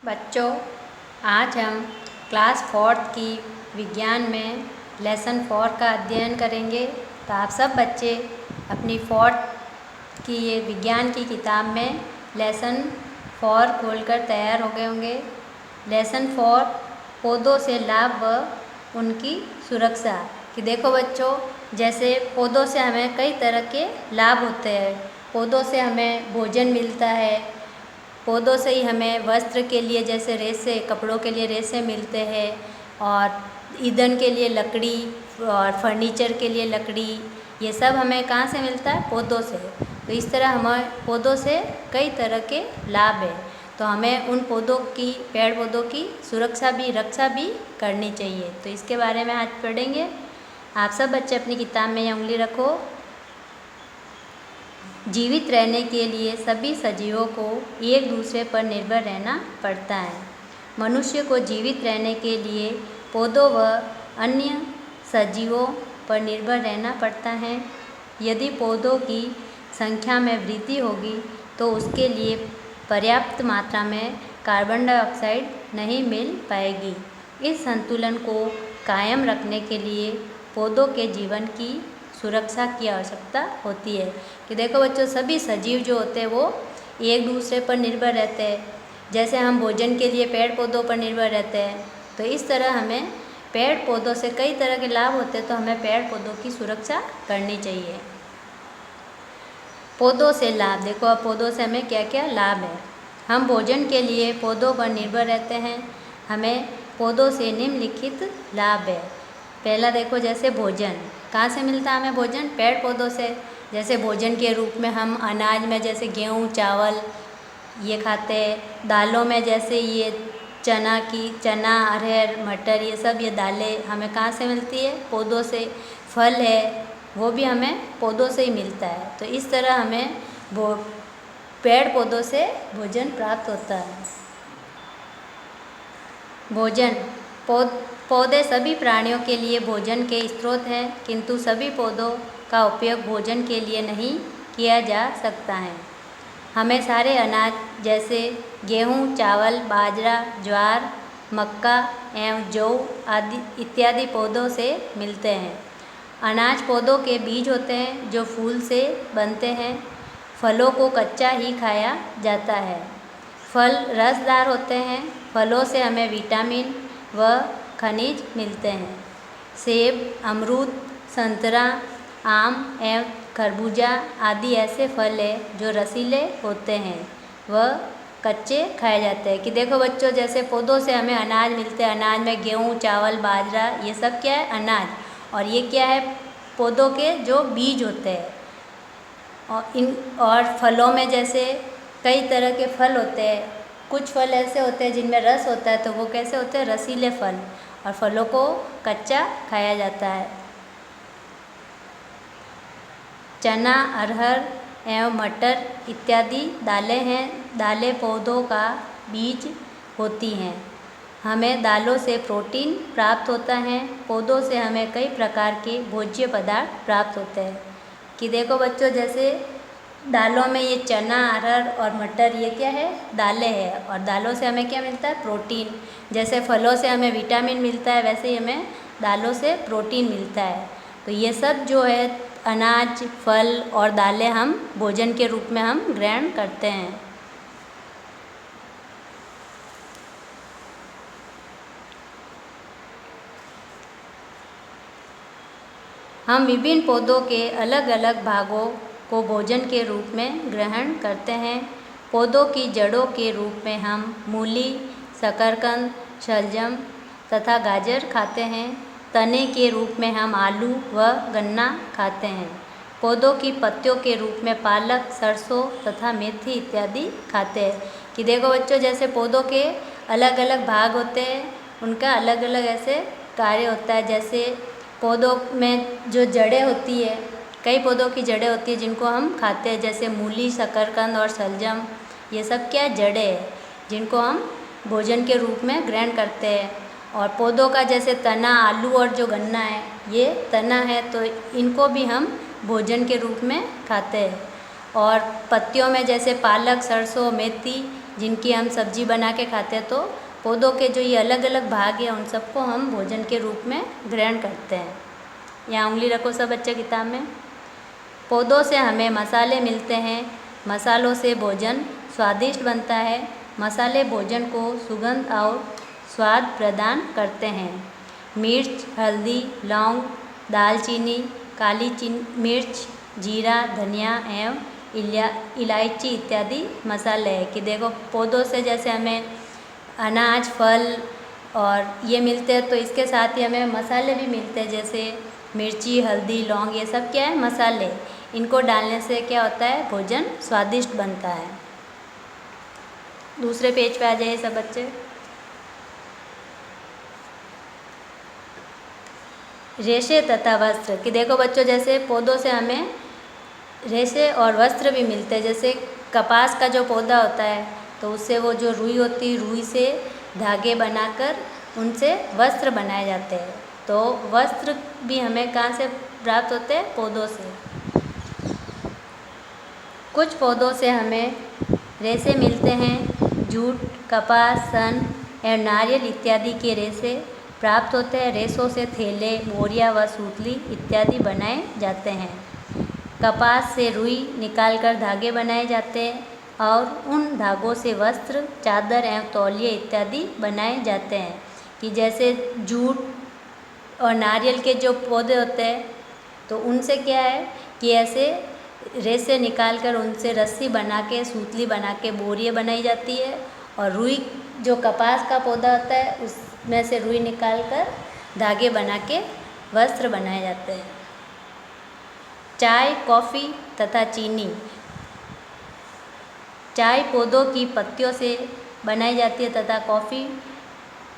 बच्चों, आज हम क्लास 4th की विज्ञान में लेसन 4 का अध्ययन करेंगे। तो आप सब बच्चे अपनी 4th की ये विज्ञान की किताब में लेसन 4 खोलकर तैयार हो गए होंगे। लेसन 4 पौधों से लाभ व उनकी सुरक्षा। कि देखो बच्चों, जैसे पौधों से हमें कई तरह के लाभ होते हैं। पौधों से हमें भोजन मिलता है, पौधों से ही हमें वस्त्र के लिए जैसे रेशे, कपड़ों के लिए रेशे मिलते हैं, और ईंधन के लिए लकड़ी और फर्नीचर के लिए लकड़ी, ये सब हमें कहाँ से मिलता है? पौधों से। तो इस तरह हमें पौधों से कई तरह के लाभ है। तो हमें उन पौधों की, पेड़ पौधों की सुरक्षा भी, रक्षा भी करनी चाहिए। तो इसके बारे में आज पढ़ेंगे। आप सब बच्चे अपनी किताब में ये उंगली रखो। जीवित रहने के लिए सभी सजीवों को एक दूसरे पर निर्भर रहना पड़ता है। मनुष्य को जीवित रहने के लिए पौधों व अन्य सजीवों पर निर्भर रहना पड़ता है। यदि पौधों की संख्या में वृद्धि होगी तो उसके लिए पर्याप्त मात्रा में कार्बन डाइऑक्साइड नहीं मिल पाएगी। इस संतुलन को कायम रखने के लिए पौधों के जीवन की सुरक्षा की आवश्यकता होती है। कि देखो बच्चों, सभी सजीव जो होते हैं वो एक दूसरे पर निर्भर रहते हैं। जैसे हम भोजन के लिए पेड़ पौधों पर निर्भर रहते हैं, तो इस तरह हमें पेड़ पौधों से कई तरह के लाभ होते हैं। तो हमें पेड़ पौधों की सुरक्षा करनी चाहिए। पौधों से लाभ देखो, अब पौधों से हमें क्या क्या लाभ है। हम भोजन के लिए पौधों पर निर्भर रहते हैं। हमें पौधों से निम्नलिखित लाभ है। पहला देखो, जैसे भोजन कहाँ से मिलता है हमें? भोजन पेड़ पौधों से। जैसे भोजन के रूप में हम अनाज में जैसे गेहूँ, चावल ये खाते हैं। दालों में जैसे ये चना, अरहर, मटर, ये सब ये दालें हमें कहाँ से मिलती है? पौधों से। फल है वो भी हमें पौधों से ही मिलता है। तो इस तरह हमें वो पेड़ पौधों से भोजन प्राप्त होता है। भोजन, पौधे सभी प्राणियों के लिए भोजन के स्रोत हैं, किंतु सभी पौधों का उपयोग भोजन के लिए नहीं किया जा सकता है। हमें सारे अनाज जैसे गेहूँ, चावल, बाजरा, ज्वार, मक्का एवं जौ आदि इत्यादि पौधों से मिलते हैं। अनाज पौधों के बीज होते हैं जो फूल से बनते हैं। फलों को कच्चा ही खाया जाता है। फल रसदार होते हैं। फलों से हमें विटामिन व खनिज मिलते हैं। सेब, अमरूद, संतरा, आम एवं खरबूजा आदि ऐसे फल हैं जो रसीले होते हैं व कच्चे खाए जाते हैं। कि देखो बच्चों, जैसे पौधों से हमें अनाज मिलते हैं। अनाज में गेहूँ, चावल, बाजरा, ये सब क्या है? अनाज। और ये क्या है? पौधों के जो बीज होते हैं। और फलों में जैसे कई तरह के फल होते हैं। कुछ फल ऐसे होते हैं जिनमें रस होता है, तो वो कैसे होते हैं? रसीले फल। और फलों को कच्चा खाया जाता है। चना, अरहर एवं मटर इत्यादि दालें हैं। दालें पौधों का बीज होती हैं। हमें दालों से प्रोटीन प्राप्त होता है। पौधों से हमें कई प्रकार के भोज्य पदार्थ प्राप्त होते हैं। कि देखो बच्चों, जैसे दालों में ये चना, अरहर और मटर, ये क्या है? दालें हैं। और दालों से हमें क्या मिलता है? प्रोटीन। जैसे फलों से हमें विटामिन मिलता है, वैसे ही हमें दालों से प्रोटीन मिलता है। तो ये सब जो है अनाज, फल और दालें हम भोजन के रूप में हम ग्रहण करते हैं। हम विभिन्न पौधों के अलग अलग भागों को भोजन के रूप में ग्रहण करते हैं। पौधों की जड़ों के रूप में हम मूली, शकरकंद, शलजम तथा गाजर खाते हैं। तने के रूप में हम आलू व गन्ना खाते हैं। पौधों की पत्तियों के रूप में पालक, सरसों तथा मेथी इत्यादि खाते हैं। कि देखो बच्चों, जैसे पौधों के अलग अलग भाग होते हैं, उनका अलग अलग ऐसे कार्य होता है। जैसे पौधों में जो जड़ें होती है, कई पौधों की जड़ें होती है जिनको हम खाते हैं। जैसे मूली, शकरकंद और शलजम, ये सब क्या जड़ें हैं जिनको हम भोजन के रूप में ग्रहण करते हैं। और पौधों का जैसे तना, आलू और जो गन्ना है, ये तना है, तो इनको भी हम भोजन के रूप में खाते हैं। और पत्तियों में जैसे पालक, सरसों, मेथी, जिनकी हम सब्जी बना के खाते हैं। तो पौधों के जो ये अलग अलग भाग हैं उन सबको हम भोजन के रूप में ग्रहण करते हैं। यहाँ उंगली रखो सब बच्चे किताब में। पौधों से हमें मसाले मिलते हैं। मसालों से भोजन स्वादिष्ट बनता है। मसाले भोजन को सुगंध और स्वाद प्रदान करते हैं। मिर्च, हल्दी, लौंग, दालचीनी, काली मिर्च, जीरा, धनिया एवं इलायची इत्यादि मसाले हैं। कि देखो पौधों से जैसे हमें अनाज, फल और ये मिलते हैं, तो इसके साथ ही हमें मसाले भी मिलते हैं, जैसे मिर्ची, हल्दी, लौंग, ये सब क्या है, मसाले। इनको डालने से क्या होता है, भोजन स्वादिष्ट बनता है। दूसरे पेज पे आ जाइए सब बच्चे। रेशे तथा वस्त्र। कि देखो बच्चों जैसे पौधों से हमें रेशे और वस्त्र भी मिलते हैं। जैसे कपास का जो पौधा होता है तो उससे वो जो रुई होती है, रुई से धागे बनाकर उनसे वस्त्र बनाए जाते हैं। तो वस्त्र भी हमें कहाँ से प्राप्त होते हैं, पौधों से। कुछ पौधों से हमें रेशे मिलते हैं। जूट, कपास, सन एवं नारियल इत्यादि के रेशे प्राप्त होते हैं। रेशों से थैले, बोरियां व सूतली इत्यादि बनाए जाते हैं। कपास से रुई निकालकर धागे बनाए जाते हैं और उन धागों से वस्त्र, चादर एवं तौलिए इत्यादि बनाए जाते हैं। कि जैसे जूट और नारियल के जो पौधे होते हैं तो उनसे क्या है कि ऐसे रेशे निकालकर उनसे रस्सी बना के, सूतली बना के बोरियां बनाई जाती है। और रुई जो कपास का पौधा होता है उसमें से रुई निकालकर धागे बना के वस्त्र बनाए जाते हैं। चाय, कॉफ़ी तथा चीनी। चाय पौधों की पत्तियों से बनाई जाती है तथा कॉफ़ी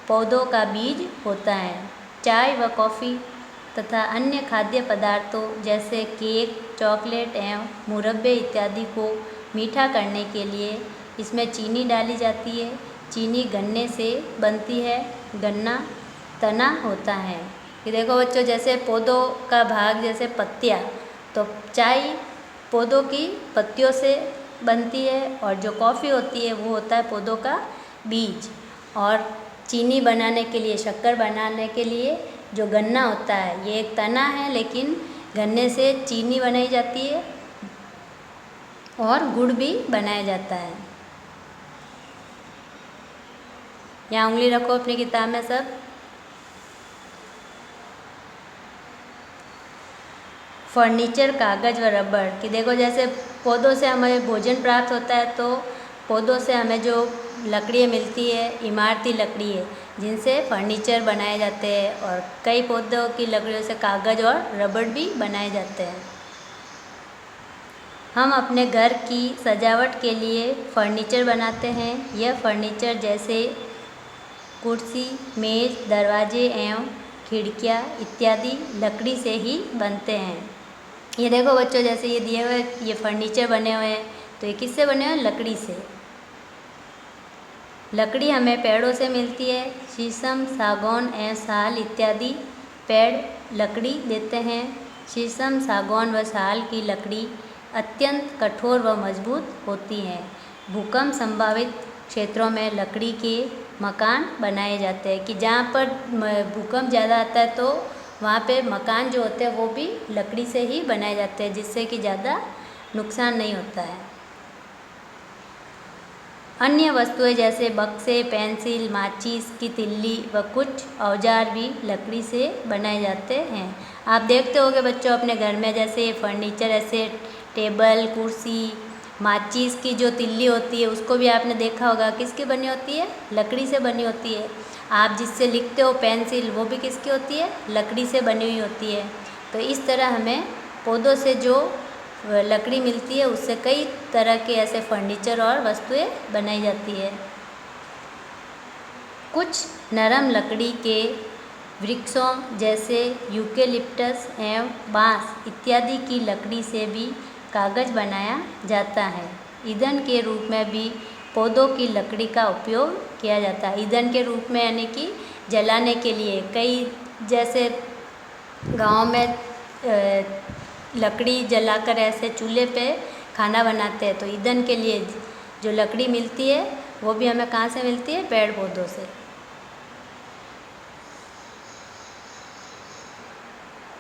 पौधों का बीज होता है। चाय व कॉफ़ी तथा अन्य खाद्य पदार्थों जैसे केक, चॉकलेट एवं मुरब्बे इत्यादि को मीठा करने के लिए इसमें चीनी डाली जाती है। चीनी गन्ने से बनती है। गन्ना तना होता है। कि देखो बच्चों जैसे पौधों का भाग, जैसे पत्तियाँ, तो चाय पौधों की पत्तियों से बनती है और जो कॉफ़ी होती है वो होता है पौधों का बीज। और चीनी बनाने के लिए, शक्कर बनाने के लिए जो गन्ना होता है, ये एक तना है लेकिन गन्ने से चीनी बनाई जाती है और गुड़ भी बनाया जाता है। यहाँ उंगली रखो अपनी किताब में सब। फर्नीचर, कागज़ व रबड़। कि देखो जैसे पौधों से हमें भोजन प्राप्त होता है तो पौधों से हमें जो लकड़ियाँ मिलती है, इमारती लकड़ी है, जिनसे फर्नीचर बनाए जाते हैं। और कई पौधों की लकड़ियों से कागज़ और रबड़ भी बनाए जाते हैं। हम अपने घर की सजावट के लिए फर्नीचर बनाते हैं। यह फर्नीचर जैसे कुर्सी, मेज़, दरवाजे एवं खिड़कियाँ इत्यादि लकड़ी से ही बनते हैं। ये देखो बच्चों जैसे ये दिए हुए ये फर्नीचर बने हुए हैं, तो ये किससे बने हुए हैं, लकड़ी से। लकड़ी हमें पेड़ों से मिलती है। शीशम, सागौन एवं साल इत्यादि पेड़ लकड़ी देते हैं। शीशम, सागौन व साल की लकड़ी अत्यंत कठोर व मजबूत होती हैं। भूकंप संभावित क्षेत्रों में लकड़ी के मकान बनाए जाते हैं। कि जहाँ पर भूकंप ज़्यादा आता है तो वहाँ पे मकान जो होते हैं वो भी लकड़ी से ही बनाए जाते हैं, जिससे कि ज़्यादा नुकसान नहीं होता है। अन्य वस्तुएं जैसे बक्से, पेंसिल, माचिस की तिल्ली व कुछ औजार भी लकड़ी से बनाए जाते हैं। आप देखते होंगे बच्चों अपने घर में जैसे फर्नीचर, ऐसे टेबल, कुर्सी, माचिस की जो तिल्ली होती है उसको भी आपने देखा होगा, किसकी बनी होती है, लकड़ी से बनी होती है। आप जिससे लिखते हो पेंसिल, वो भी किसकी होती है, लकड़ी से बनी हुई होती है। तो इस तरह हमें पौधों से जो लकड़ी मिलती है उससे कई तरह के ऐसे फर्नीचर और वस्तुएं बनाई जाती है। कुछ नरम लकड़ी के वृक्षों जैसे यूकेलिप्टस एवं बांस इत्यादि की लकड़ी से भी कागज़ बनाया जाता है। ईंधन के रूप में भी पौधों की लकड़ी का उपयोग किया जाता है। ईंधन के रूप में यानी कि जलाने के लिए, कई जैसे गांव में लकड़ी जलाकर ऐसे चूल्हे पे खाना बनाते हैं, तो ईंधन के लिए जो लकड़ी मिलती है वो भी हमें कहाँ से मिलती है? पेड़ पौधों से।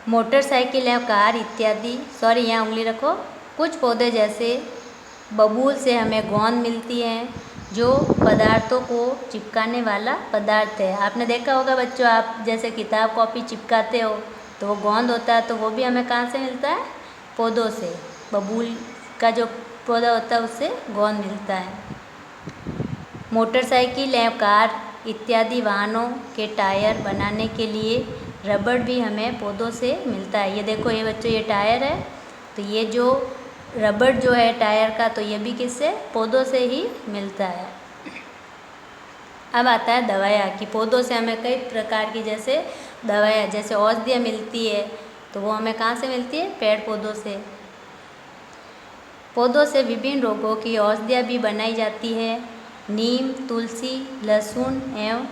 मोटरसाइकिल या कार इत्यादि, सॉरी यहाँ उंगली रखो, कुछ पौधे जैसे बबूल से हमें गोंद मिलती है, जो पदार्थों को चिपकाने वाला पदार्थ है। आपने देखा होगा बच्चों, आप जैसे किताब कॉपी चिपकाते हो तो वो गोंद होता है, तो वो भी हमें कहाँ से मिलता है? पौधों से। बबूल का जो पौधा होता है उससे गोंद मिलता है। मोटरसाइकिल या कार इत्यादि वाहनों के टायर बनाने के लिए रबड़ भी हमें पौधों से मिलता है। ये देखो ये बच्चों, ये टायर है, तो ये जो रबड़ जो है टायर का, तो ये भी किससे? पौधों से ही मिलता है। अब आता है दवाइयाँ, कि पौधों से हमें कई प्रकार की जैसे दवाइयाँ, जैसे औषधियाँ मिलती है, तो वो हमें कहाँ से मिलती है? पेड़ पौधों से। पौधों से विभिन्न रोगों की औषधियाँ भी बनाई जाती है। नीम, तुलसी, लहसुन एवं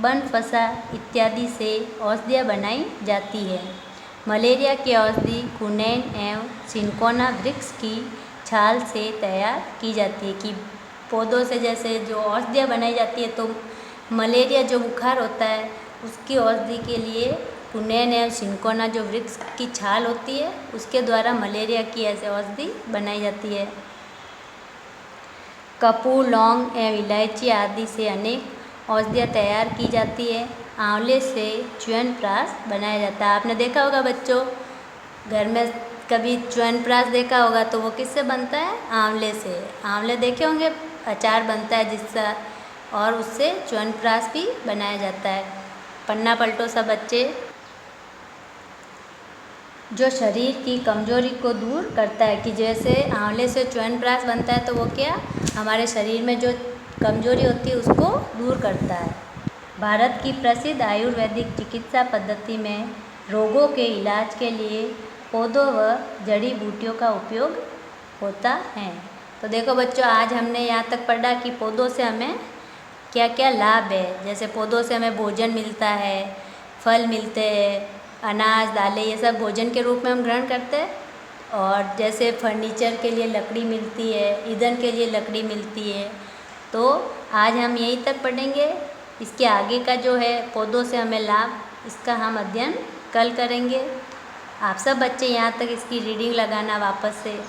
बनफसा इत्यादि से औषधियाँ बनाई जाती है। मलेरिया की औषधि कुनैन एवं सिनकोना वृक्ष की छाल से तैयार की जाती है। कि पौधों से जैसे जो औषधियाँ बनाई जाती है, तो मलेरिया जो बुखार होता है उसकी औषधि के लिए कुनैन एवं सिनकोना जो वृक्ष की छाल होती है उसके द्वारा मलेरिया की ऐसे औषधि बनाई जाती है। कपूर, लौंग एवं इलायची आदि से अनेक औषधियाँ तैयार की जाती है। आंवले से च्यवनप्राश बनाया जाता है। आपने देखा होगा बच्चों, घर में कभी च्यवनप्राश देखा होगा, तो वो किससे बनता है? आंवले से। आंवले देखे होंगे, अचार बनता है जिससे, और उससे च्यवनप्राश भी बनाया जाता है। पन्ना पलटो सब बच्चे। जो शरीर की कमजोरी को दूर करता है, कि जैसे आंवले से च्यवनप्राश बनता है, तो वो क्या? हमारे शरीर में जो कमजोरी होती है उसको दूर करता है। भारत की प्रसिद्ध आयुर्वेदिक चिकित्सा पद्धति में रोगों के इलाज के लिए पौधों व जड़ी बूटियों का उपयोग होता है। तो देखो बच्चों, आज हमने यहाँ तक पढ़ा कि पौधों से हमें क्या क्या लाभ है। जैसे पौधों से हमें भोजन मिलता है, फल मिलते हैं, अनाज, दालें, ये सब भोजन के रूप में हम ग्रहण करते हैं। और जैसे फर्नीचर के लिए लकड़ी मिलती है, ईंधन के लिए लकड़ी मिलती है। तो आज हम यहीं तक पढ़ेंगे। इसके आगे का जो है पौधों से हमें लाभ, इसका हम अध्ययन कल करेंगे। आप सब बच्चे यहाँ तक इसकी रीडिंग लगाना वापस से।